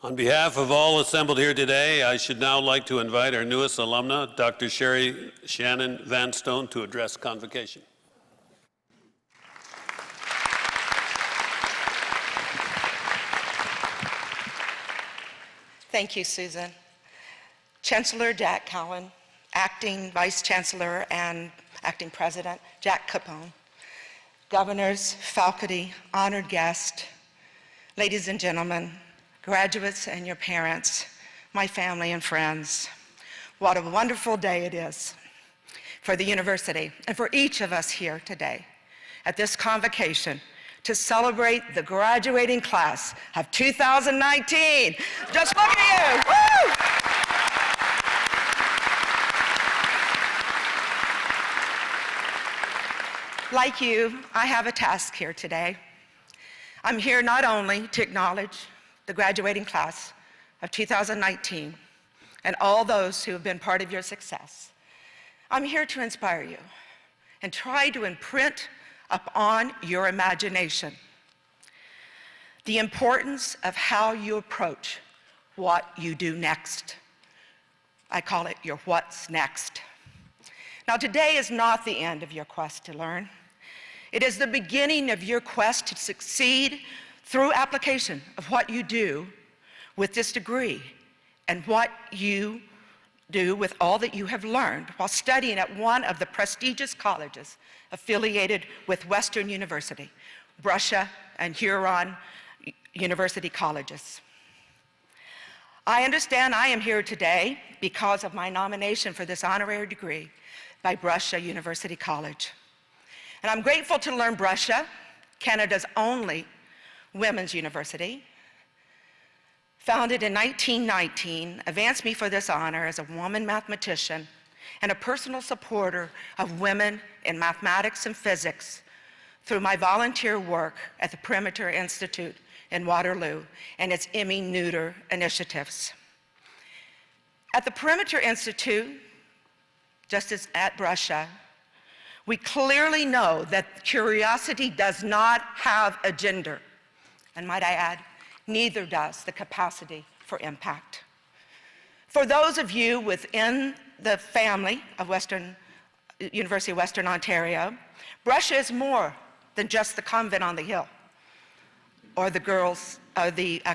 On behalf of all assembled here today, I should now like to invite our newest alumna, Dr. Shannon-Vanstone, to address Convocation. Thank you, Susan. Chancellor Jack Cowan, Acting Vice Chancellor and Acting President Jack Capone, governors, faculty, honored guests, ladies and gentlemen, graduates and your parents, my family and friends. What a wonderful day it is for the university and for each of us here today at this convocation to celebrate the graduating class of 2019. Just look at you, woo! Like you, I have a task here today. I'm here not only to acknowledge the graduating class of 2019 and all those who have been part of your success. I'm here to inspire you and try to imprint upon your imagination the importance of how you approach what you do next. I call it your what's next. Now, today is not the end of your quest to learn. It is the beginning of your quest to succeed through application of what you do with this degree and what you do with all that you have learned while studying at one of the prestigious colleges affiliated with Western University, Brussia and Huron University Colleges. I understand I am here today because of my nomination for this honorary degree by Brussia University College. And I'm grateful to learn Brussia, Canada's only women's university, founded in 1919, advanced me for this honor as a woman mathematician and a personal supporter of women in mathematics and physics through my volunteer work at the Perimeter Institute in Waterloo and its Emmy Noether initiatives. At the Perimeter Institute, just as at Brussia, we clearly know that curiosity does not have a gender, and might I add, neither does the capacity for impact. For those of you within the family of University of Western Ontario, Brussia is more than just the convent on the hill or the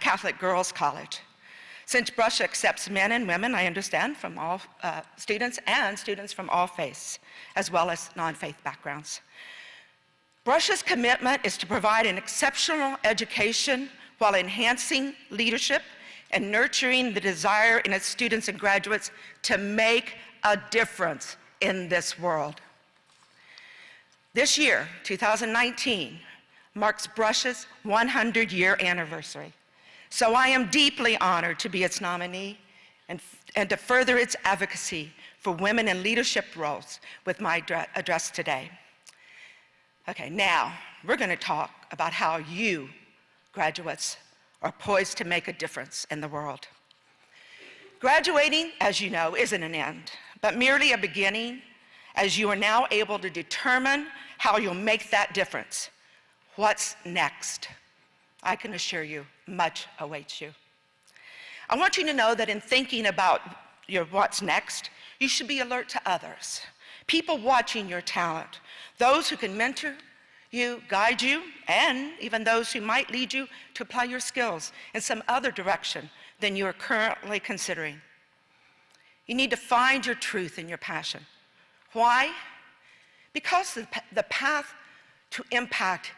Catholic Girls' College. Since Brussia accepts men and women, I understand, from all students and students from all faiths, as well as non-faith backgrounds. Brussia's commitment is to provide an exceptional education while enhancing leadership and nurturing the desire in its students and graduates to make a difference in this world. This year, 2019, marks Brussia's 100-year anniversary. So I am deeply honored to be its nominee and to further its advocacy for women in leadership roles with my address today. Okay, now we're going to talk about how you, graduates, are poised to make a difference in the world. Graduating, as you know, isn't an end, but merely a beginning, as you are now able to determine how you'll make that difference. What's next? I can assure you, much awaits you. I want you to know that in thinking about your what's next, you should be alert to others, people watching your talent, those who can mentor you, guide you, and even those who might lead you to apply your skills in some other direction than you are currently considering. You need to find your truth and your passion. Why? Because the path to impact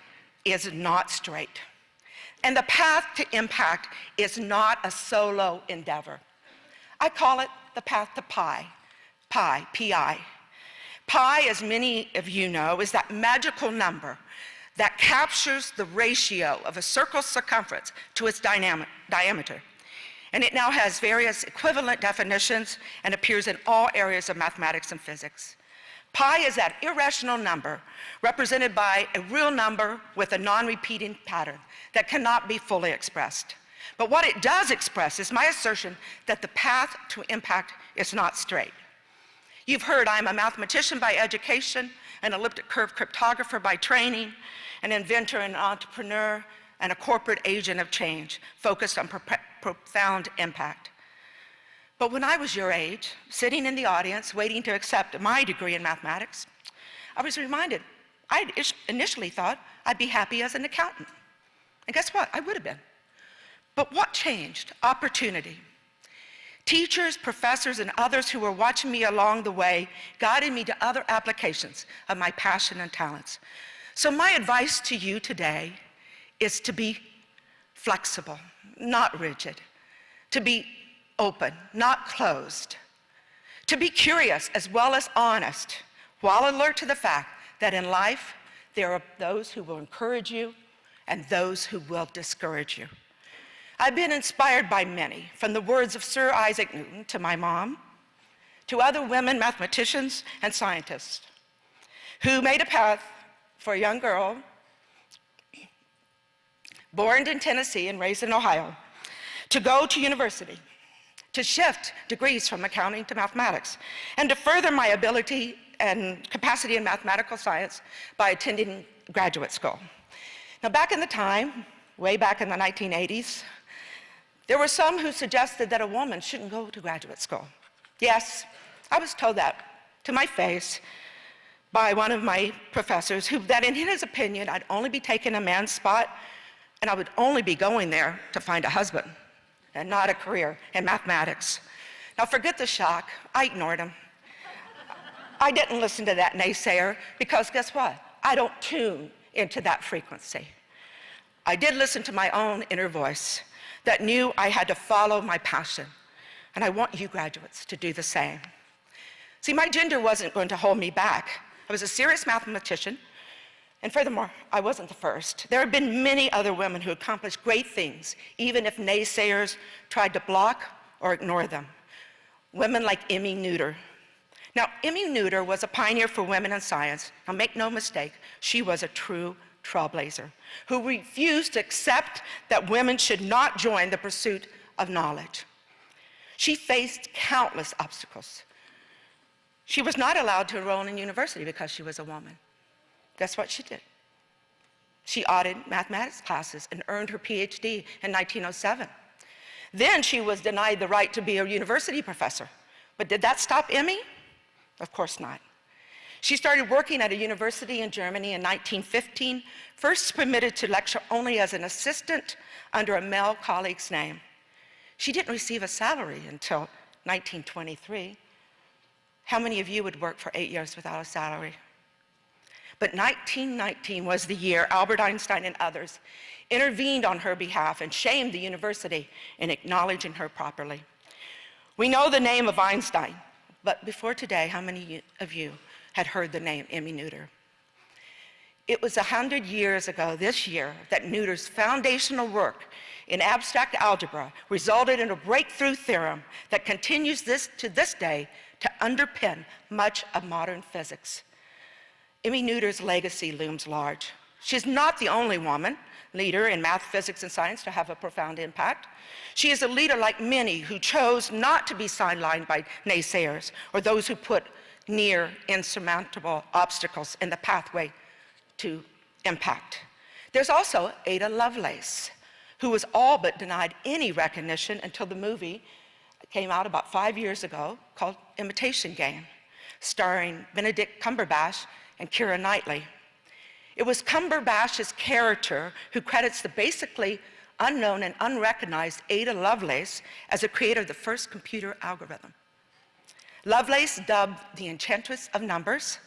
is not straight. And the path to impact is not a solo endeavor. I call it the path to pi, P-I. Pi, as many of you know, is that magical number that captures the ratio of a circle's circumference to its diameter. And it now has various equivalent definitions and appears in all areas of mathematics and physics. Pi is that irrational number represented by a real number with a non-repeating pattern that cannot be fully expressed. But what it does express is my assertion that the path to impact is not straight. You've heard I'm a mathematician by education, an elliptic curve cryptographer by training, an inventor and entrepreneur, and a corporate agent of change focused on profound impact. But when I was your age, sitting in the audience waiting to accept my degree in mathematics, I was reminded, I initially thought I'd be happy as an accountant. And guess what? I would have been. But what changed? Opportunity. Teachers, professors, and others who were watching me along the way guided me to other applications of my passion and talents. So my advice to you today is to be flexible, not rigid, to be open, not closed, to be curious as well as honest, while alert to the fact that in life there are those who will encourage you and those who will discourage you. I've been inspired by many, from the words of Sir Isaac Newton to my mom, to other women mathematicians and scientists who made a path for a young girl born in Tennessee and raised in Ohio to go to university, to shift degrees from accounting to mathematics, and to further my ability and capacity in mathematical science by attending graduate school. Now, back in the time, way back in the 1980s, there were some who suggested that a woman shouldn't go to graduate school. Yes, I was told that to my face by one of my professors, that in his opinion, I'd only be taking a man's spot, and I would only be going there to find a husband, and not a career in mathematics. Now, forget the shock. I ignored him. I didn't listen to that naysayer, because guess what? I don't tune into that frequency. I did listen to my own inner voice that knew I had to follow my passion, and I want you graduates to do the same. See, my gender wasn't going to hold me back. I was a serious mathematician, and furthermore, I wasn't the first. There have been many other women who accomplished great things, even if naysayers tried to block or ignore them. Women like Emmy Noether. Now, Emmy Noether was a pioneer for women in science. Now, make no mistake, she was a true trailblazer who refused to accept that women should not join the pursuit of knowledge. She faced countless obstacles. She was not allowed to enroll in university because she was a woman. Guess what she did? She audited mathematics classes and earned her PhD in 1907. Then she was denied the right to be a university professor. But did that stop Emmy? Of course not. She started working at a university in Germany in 1915, first permitted to lecture only as an assistant under a male colleague's name. She didn't receive a salary until 1923. How many of you would work for 8 years without a salary? But 1919 was the year Albert Einstein and others intervened on her behalf and shamed the university in acknowledging her properly. We know the name of Einstein, but before today, how many of you had heard the name Emmy Noether? It was 100 years ago this year that Noether's foundational work in abstract algebra resulted in a breakthrough theorem that continues to this day to underpin much of modern physics. Emmy Noether's legacy looms large. She's not the only woman leader in math, physics, and science to have a profound impact. She is a leader like many who chose not to be sidelined by naysayers or those who put near insurmountable obstacles in the pathway to impact. There's also Ada Lovelace, who was all but denied any recognition until the movie came out about 5 years ago called Imitation Game, starring Benedict Cumberbatch and Keira Knightley. It was Cumberbatch's character who credits the basically unknown and unrecognized Ada Lovelace as the creator of the first computer algorithm. Lovelace, dubbed the Enchantress of Numbers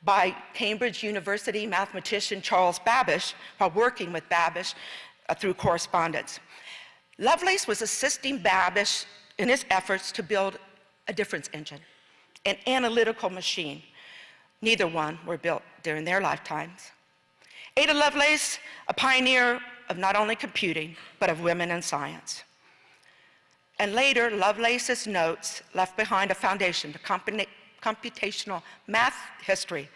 by Cambridge University mathematician Charles Babbage while working with Babbage through correspondence. Lovelace was assisting Babbage in his efforts to build a difference engine, an analytical machine. Neither one were built during their lifetimes. Ada Lovelace, a pioneer of not only computing, but of women in science. And later, Lovelace's notes left behind a foundation to computational math history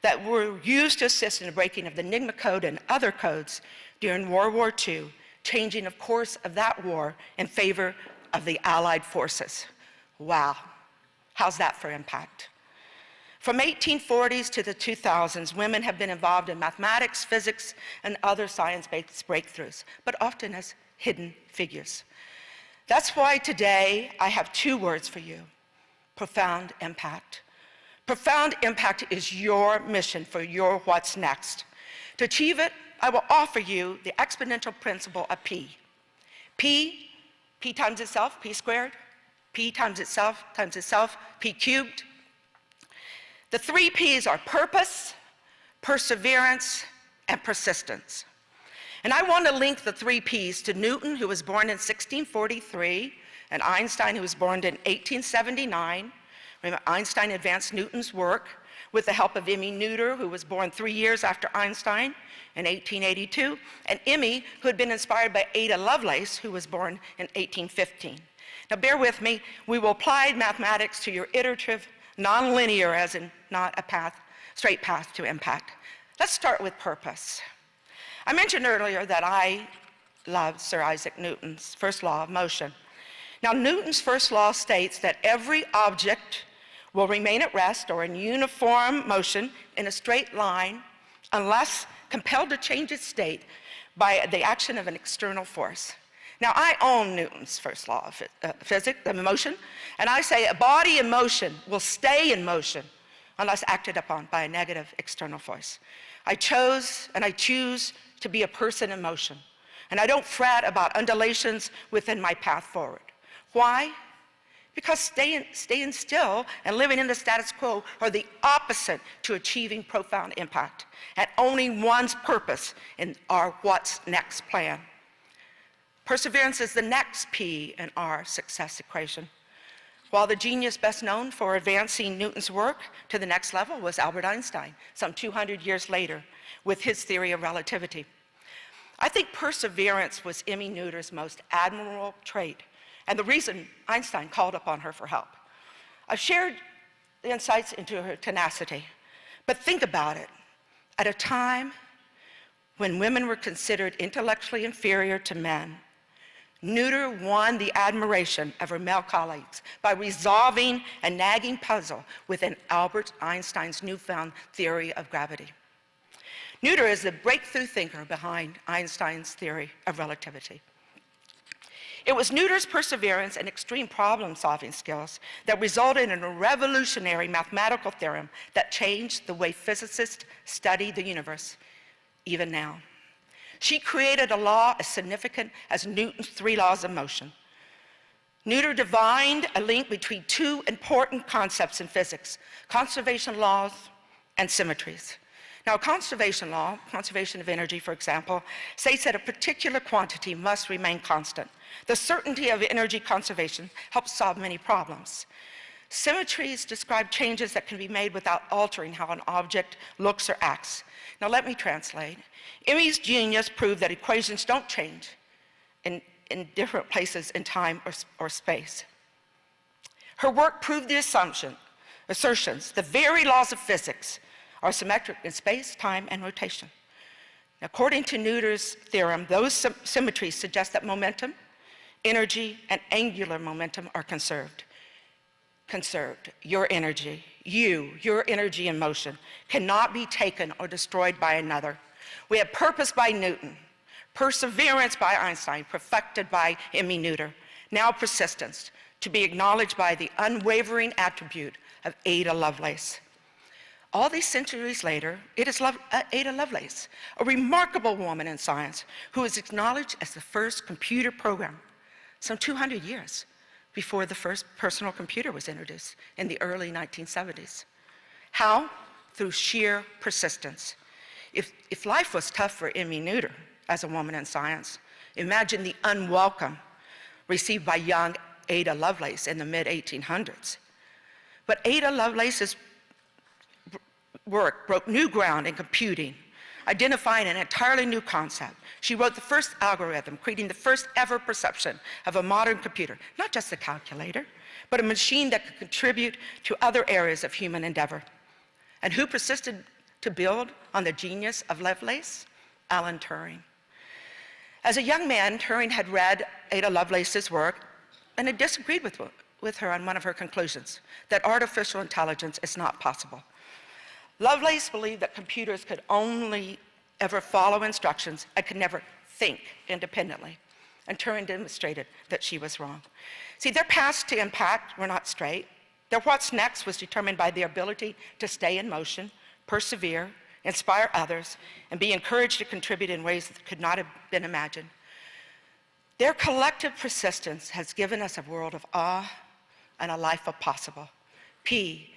that were used to assist in the breaking of the Enigma code and other codes during World War II, changing the course of that war in favor of the Allied forces. Wow, how's that for impact? From 1840s to the 2000s, women have been involved in mathematics, physics, and other science-based breakthroughs, but often as hidden figures. That's why today I have two words for you: profound impact. Profound impact is your mission for your what's next. To achieve it, I will offer you the exponential principle of P. P times itself, P squared. P times itself, P cubed. The three P's are purpose, perseverance, and persistence. And I want to link the three P's to Newton, who was born in 1643, and Einstein, who was born in 1879. Remember, Einstein advanced Newton's work with the help of Emmy Noether, who was born 3 years after Einstein in 1882, and Emmy, who had been inspired by Ada Lovelace, who was born in 1815. Now bear with me, we will apply mathematics to your iterative, nonlinear, as in not a straight path to impact. Let's start with purpose. I mentioned earlier that I love Sir Isaac Newton's first law of motion. Now, Newton's first law states that every object will remain at rest or in uniform motion in a straight line unless compelled to change its state by the action of an external force. Now, I own Newton's first law of physics, the motion, and I say a body in motion will stay in motion unless acted upon by a negative external force. I chose and I choose to be a person in motion, and I don't fret about undulations within my path forward. Why? Because staying still and living in the status quo are the opposite to achieving profound impact and owning one's purpose in our what's next plan. Perseverance is the next P in our success equation. While the genius best known for advancing Newton's work to the next level was Albert Einstein, some 200 years later, with his theory of relativity. I think perseverance was Emmy Noether's most admirable trait, and the reason Einstein called upon her for help. I've shared the insights into her tenacity, but think about it. At a time when women were considered intellectually inferior to men, Noether won the admiration of her male colleagues by resolving a nagging puzzle within Albert Einstein's newfound theory of gravity. Noether is the breakthrough thinker behind Einstein's theory of relativity. It was Noether's perseverance and extreme problem-solving skills that resulted in a revolutionary mathematical theorem that changed the way physicists study the universe, even now. She created a law as significant as Newton's three laws of motion. Noether divined a link between two important concepts in physics: conservation laws and symmetries. Now, a conservation law, conservation of energy, for example, states that a particular quantity must remain constant. The certainty of energy conservation helps solve many problems. Symmetries describe changes that can be made without altering how an object looks or acts. Now, let me translate. Emmy's genius proved that equations don't change in different places in time or space. Her work proved the assertions, the very laws of physics are symmetric in space, time, and rotation. According to Noether's theorem, those symmetries suggest that momentum, energy, and angular momentum are conserved. Your energy, your energy in motion, cannot be taken or destroyed by another. We have purpose by Newton, perseverance by Einstein, perfected by Emmy Noether, now persistence, to be acknowledged by the unwavering attribute of Ada Lovelace. All these centuries later, it is Ada Lovelace, a remarkable woman in science who is acknowledged as the first computer program, some 200 years before the first personal computer was introduced in the early 1970s. How? Through sheer persistence. If life was tough for Emmy Noether as a woman in science, imagine the unwelcome received by young Ada Lovelace in the mid-1800s. But Ada Lovelace's work broke new ground in computing, identifying an entirely new concept. She wrote the first algorithm, creating the first ever perception of a modern computer, not just a calculator, but a machine that could contribute to other areas of human endeavor. And who persisted to build on the genius of Lovelace? Alan Turing. As a young man, Turing had read Ada Lovelace's work and had disagreed with her on one of her conclusions, that artificial intelligence is not possible. Lovelace believed that computers could only ever follow instructions and could never think independently. And Turing demonstrated that she was wrong. See, their paths to impact were not straight. Their what's next was determined by their ability to stay in motion, persevere, inspire others, and be encouraged to contribute in ways that could not have been imagined. Their collective persistence has given us a world of awe and a life of possible. P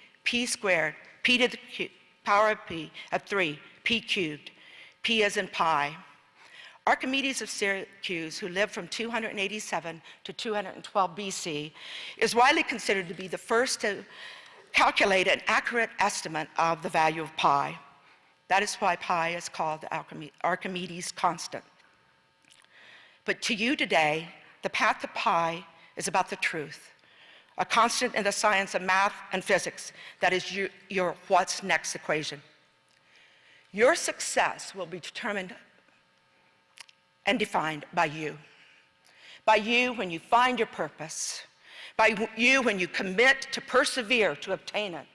squared, P to the power of P of 3, P cubed, P as in pi. Archimedes of Syracuse, who lived from 287 to 212 BC, is widely considered to be the first to calculate an accurate estimate of the value of pi. That is why pi is called the Archimedes constant. But to you today, the path to pi is about the truth, a constant in the science of math and physics that is your what's next equation. Your success will be determined and defined by you. By you when you find your purpose, by you when you commit to persevere to obtain it,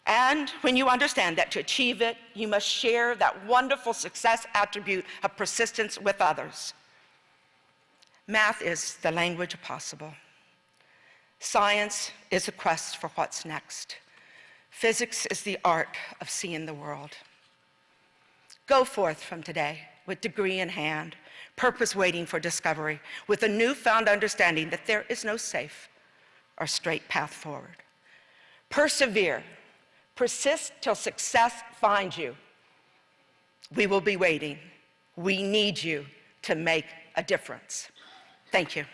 and when you understand that to achieve it, you must share that wonderful success attribute of persistence with others. Math is the language of possible. Science is a quest for what's next. Physics is the art of seeing the world. Go forth from today with degree in hand, purpose waiting for discovery, with a newfound understanding that there is no safe or straight path forward. Persevere. Persist till success finds you. We will be waiting. We need you to make a difference. Thank you.